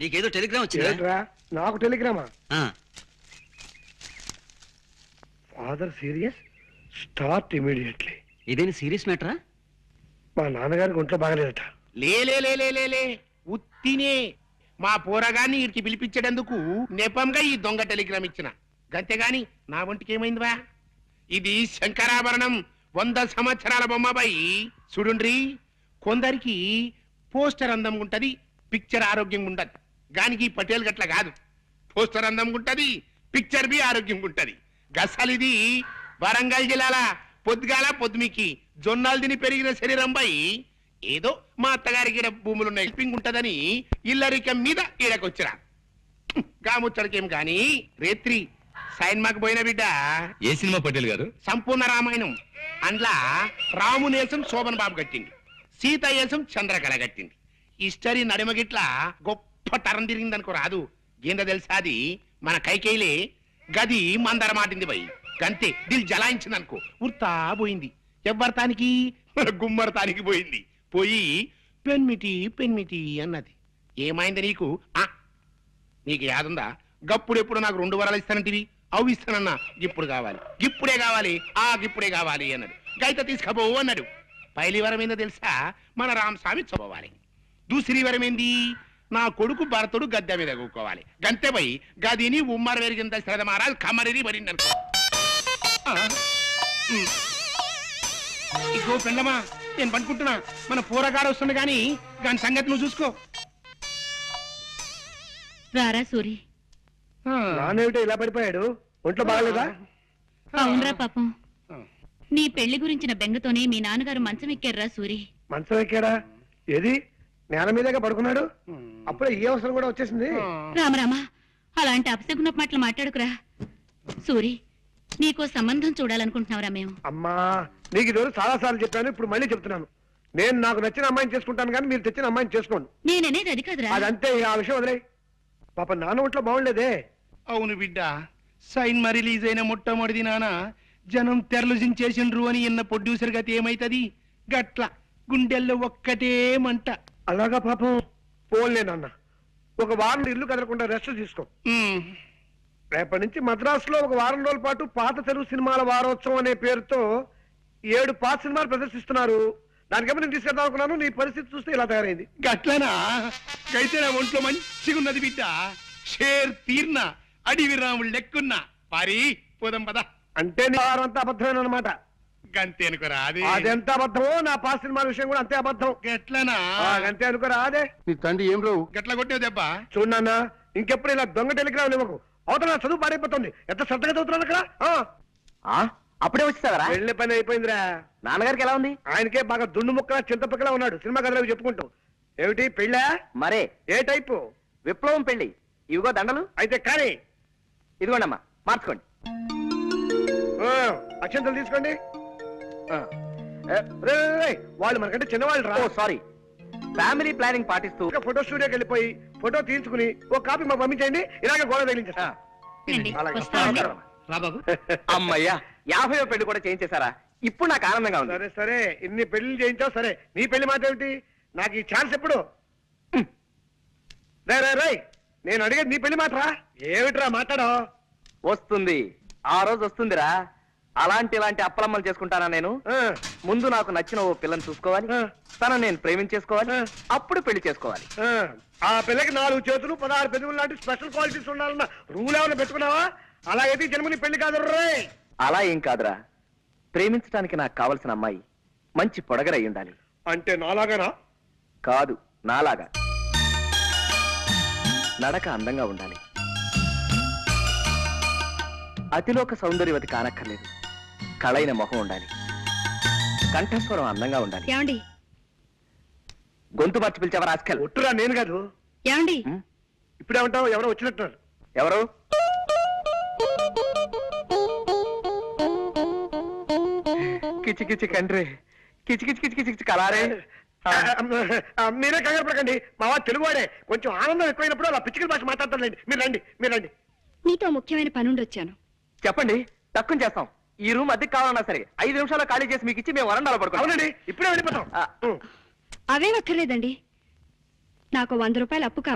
నీకేదో టెలిగ్రామ్ వచ్చిందా? నాకు టెలిగ్రామా? Father serious, start immediately. ఇదేని సీరియస్ మ్యాటరా? మా నాన్నగారికి ఒంట్లో బాగలేదట. లే ఉత్తినే మా పోరగాన్ని ఇడికి పిలిపించేటందుకు నెపంగా ఈ దొంగ టెలిగ్రామ్ ఇచ్చిన గంతేగాని నా ఒంటికి ఏమైందివా? ఇది శంకరాభరణం 100 సంవత్సరాల బొమ్మపై చూడుండ్రి. కొందరికి పోస్టర్ అందంగా ఉంటది, పిక్చర్ ఆరోగ్యంగా ఉంటది. గానికి పటేల్ గట్ల కాదు, పోస్టర్ అందంగా ఉంటది, పిక్చర్ బి ఆరోగ్యంగా ఉంటది. గసలిది వరంగల్ జిల్లాల పొద్దుగాల పొద్దుమికి జొన్నాలు తిని పెరిగిన శరీరంపై ఏదో మా అత్తగారికి భూములున్న హెల్పింగ్ ఉంటదని ఇల్లరికం మీద ఈడకొచ్చిరా. గాముచ్చడికేం గాని రేత్రి సైన్మాకు పోయిన బిడ్డ. ఏ సినిమా పటేల్ గారు? సంపూర్ణ రామాయణం. అందులో రామునేసం శోభన్ బాబు కట్టింది, సీతయేసం చంద్రకళ కట్టింది. హిస్టరీ నడిమగిట్ల గొప్ప తరం తిరిగిందనుకో రాదు. ఏందో తెలుసా, అది మన కైకేయిలే గది మందర మాటింది పోయి గంతే దిల్ జలాయించింది అనుకో, ఉర్తా పోయింది. ఎవ్వరతానికి? మన గుమ్మరతానికి పోయింది. పోయి పెన్మిటి అన్నది. ఏమైంది నీకు? నీకు యాదుందా? గప్పుడెప్పుడు నాకు 2 వరాలు ఇస్తానంటివి, అవి ఇస్తానన్నా. ఇప్పుడు కావాలి, ఇప్పుడే కావాలి, గిప్పుడే కావాలి అన్నాడు. గైత తీసుకపోవు అన్నాడు. పైలి వరం ఏందో తెలుసా? మన రామస్వామి చదవాలి. దూసరి వరం ఏంది? నా కొడుకు భరతుడు గద్దె మీద కూకోవాలి. గంతే పోయి గదిని ఉమ్మర వెరిగింద శ్రద్ధ మహారాజ్ కమరిని పడింది అనుకో. ఇగో పెళ్ళమా, నేను పనుకుంటున్నా. మన పూరగాడు వస్తుంది గాని దాని సంగతి నువ్వు చూసుకో. రారా సూరి. నానేమిటో ఇలా పడిపోయాడు? ఒంట్లో బాగలేదా? అవునరా పాపం, నీ పెళ్లి గురించిన బెంగతోనే మీ నాన్నగారు మంచం ఎక్కారా సూరి. మంచం ఎక్కాడా? ఏది నేల మీదగా పడుకున్నాడు? అప్పుడే ఈ అవసరం కూడా వచ్చేసింది. రామరామా, అలాంటి అపశకున మాటలు మాట్లాడుకురా సూరి. నీకో సంబంధం చూడాలనుకుంటున్నావురా మేము. అమ్మా, నీకు ఈరోజు చాలా సార్లు చెప్పాను, ఇప్పుడు మళ్ళీ చెప్తున్నాను. నేను నాకు నచ్చిన అమ్మాయిని చేసుకుంటాను కానీ మీరు తెచ్చిన అమ్మాయిని చేసుకోండి. నేననేది అది కాదురా. అదంతే, ఆ విషయం వదిలే. పాప నాన్న ఒంట్లో బాగుండేదే. అవును బిడ్డ, సైన్మా రిలీజ్ అయిన మొట్టమొదటి నాన్న జనం తెరలుజించేసిండ్రు అని ఇన్న ప్రొడ్యూసర్ గతి ఏమైతది? గట్ల గుండెల్లో ఒక్కటే మంట. అలాగా పాపం. పోన్లే నాన్న, ఒక వారం ఇల్లు కదలకుండా రెస్ట్ తీసుకో. రేపటి నుంచి మద్రాసులో ఒక వారం రోజుల పాటు పాత తెలుగు సినిమాల వారోత్సవం అనే పేరుతో 7 పాత సినిమాలు ప్రదర్శిస్తున్నారు. దానికేమో నేను తీసుకెళ్దాం అనుకున్నాను. నీ పరిస్థితి చూస్తే ఇలా తయారైంది. గట్లనా? అయితే నా ఒంట్లో మంచిగా ఉన్నది బిడ్డ. షేర్ తీర్న అడివి రాముడు లెక్కున్నా పారి పోదాం పద. అంటే నీ వారంతా అబద్ధమైన అనమాట. గంతే అనుకోరా? అదెంత అబద్ధమో నా పాత సినిమాల విషయం కూడా అంతే అబద్ధం. గట్లనా? అంతే అనుకోరా? అదే నీ తండ్రి ఏం రావు గట్ల కొట్టే దెబ్బ. చూడన్నా, ఇంకెప్పుడు ఇలా దొంగ టెలిగ్రామ్ ఇవ్వకు. అవతల చదువు పాడైపోతుంది. ఎంత శ్రద్ధగా చదువుతున్నాను అక్కడ. అప్పుడే వచ్చేస్తావరా? వెళ్ళే పని అయిపోయిందిరా. నాన్నగారికి ఎలా ఉంది? ఆయనకే బాగా దుండు ముక్క చింతపక్కలా ఉన్నాడు. సినిమా కథలు చెప్పుకుంటూ. ఏమిటి పెళ్ళా? మరే ఏ టైపు? విప్లవం పెళ్లి. ఇవిగో దండలు. అయితే కానీ ఇదిగోండమ్మా, మార్చుకోండి. అక్షంతలు తీసుకోండి. వాళ్ళు మనకంటే చిన్నవాళ్ళు రా. సారీ. ఫ్యామిలీ ప్లానింగ్ పాటిస్తూ ఫోటో స్టూడియోకి వెళ్ళిపోయి ఫోటో తీసుకుని ఒక కాపీ మాకు పంపించండి. ఇలాగే గోడ తగిలించేస్తా. అమ్మయ్యా, 50వ పెళ్లి కూడా చేయించేశారా? ఇప్పుడు నాకు ఆనందంగా ఉంది. సరే సరే, ఇన్ని పెళ్లి చేయించావు సరే. నీ పెళ్లి మాట ఏమిటి? నాకు ఈ ఛాన్స్ ఎప్పుడు? రే నేను అడిగేది నీ పెళ్లి మాటరా. ఏమిట్రా మాట్లాడో? వస్తుంది, ఆ రోజు వస్తుందిరా. ఇలాంటి అప్పలమ్మలు చేసుకుంటానా నేను? ముందు నాకు నచ్చిన ఓ పిల్లని చూసుకోవాలి, తను నేను ప్రేమించేసుకోవాలి, అప్పుడు పెళ్లి చేసుకోవాలి. ఆ పిల్లకి 4 చేతులు 16 పెదవులు లాంటి స్పెషల్ క్వాలిటీస్ ఉండాలన్న రూల్ ఏమైనా పెట్టుకున్నావా? అలా అయితే జన్మని పెళ్లి కాదు రే. అలా ఏం కాదురా, ప్రేమించడానికి నాకు కావలసిన అమ్మాయి మంచి పొడగరై ఉండాలి. అంటే నాలాగానా? కాదు, నాలాగా. నడక అందంగా ఉండాలి, అతిలోక సౌందర్యవతి కానక్కర్లేదు. కళైన మొహం ఉండాలి, కంఠస్వరం అందంగా ఉండాలి. ఏమండి? గొంతు మార్చి పిలిచేవారు ఆస్కల్. ఒట్టురా, నేను కాదు. ఏమండి? ఇప్పుడేమంటావు? ఎవరో వచ్చినట్టున్నారు. ఎవరు? కిచి కిచి కండ్రి, కిచి కిచి కిచి కిచి కలారే. మీరే కంగారు పడకండి, మా వాడు తెలుగువాడే. కొంచెం ఆనందం ఎక్కువైనప్పుడు అలా పిచ్చికల భాష మాట్లాడతారులేండి. మీరు రండి. నీతో ముఖ్యమైన పనుండి వచ్చాను. చెప్పండి, తక్కువ చేస్తాం. ఈ రూమ్ అద్దెకి కావాలన్నా సరే 5 నిమిషాల్లో ఖాళీ చేసి మీకు ఇచ్చి మేము వరండాలో పడుకోండి. అవునండి, ఇప్పుడే వెళ్ళిపోతాం. అవేం అక్కర్లేదండి, నాకు 100 రూపాయలు అప్పు కావాలి.